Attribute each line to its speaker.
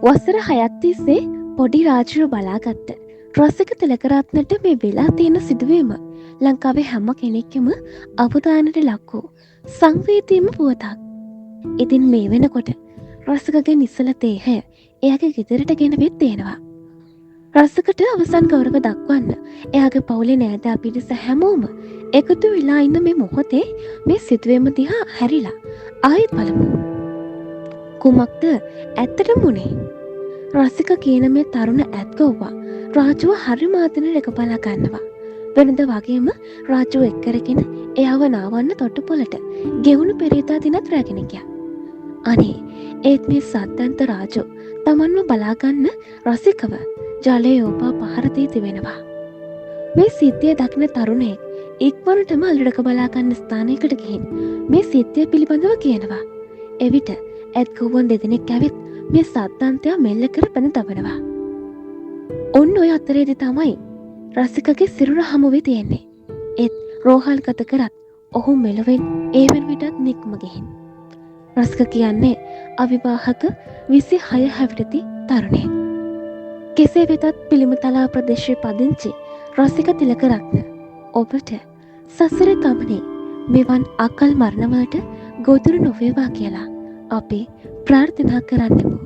Speaker 1: වසර 6ක් තිස්සේ පොඩි රාජුව බලාගත්ත රසික තිලකරත්නට මේ වෙලා තියෙන සිදුවීම ලංකාවේ හැම කෙනෙක්ම අවධානයට ලක් වූ සංවේදීම පුවතක්. ඉතින් මේ වෙනකොට රසිකගේ නිසල දේහය එයාගේ ගෙදරට ගෙනවිත් තියෙනවා. රසිකට අවසන් ගෞරව දක්වන්න එයාගේ පවුලේ නෑදෑ පිරිස හැමෝම එකතු වෙලා ඉන්න මේ මොහොතේ මේ සිදුවීම දිහා හැරිලා ආයෙත් බලමු. කුමක්ද ඇත්තටම වුණේ? රසික කියන මේ තරුණ ඇත්ගොව්වා රාජුව හරි මාතන එක බලා ගන්නවා. වෙනද වගේම රාජුව එක්කරගෙන එයාව නාවන්න තොටුපොළට ගෙවුණු පෙරේතා දිනත් රැගෙන ගියා. අනේ ඒත් මේ සද්දන්ත රාජු තමන්ව බලාගන්න රසිකව ජලයේ ඔබා පහර දී තිබෙනවා. මේ සිද්ධිය දකින තරුණයෙක් ඉක්මනටම අල්ලඩක බලාගන්න ස්ථානයකට ගිහින් මේ සිද්ධිය පිළිබඳව කියනවා. එවිට ඇත්ගොව්වන් දෙදෙනෙක් ඇවිත් මේ සද්දන්තයා මෙල්ල කර පැන තබනවා. ඔන්න ඔය අතරේදී තමයි රසිකගේ සිරුර හමුවේ තියෙන්නේ. ඒත් රෝහල් ගත කරත් ඔහු මෙලොවෙන් ඒ වෙන විටත් නික්ම ගිහින්. රසික කියන්නේ අවිවාහක 26 හැවිරිදි තරුණයෙක්. කෙසේ වෙතත් පිළිමතලා ප්‍රදේශයේ පදිංචි රසික තිලකරත්න ඔබට සසර ගමනේ මෙවන් අකල් මරණවලට ගොදුරු නොවේවා කියලා අපි ප්‍රාර්ථනා කරන්නෙමු.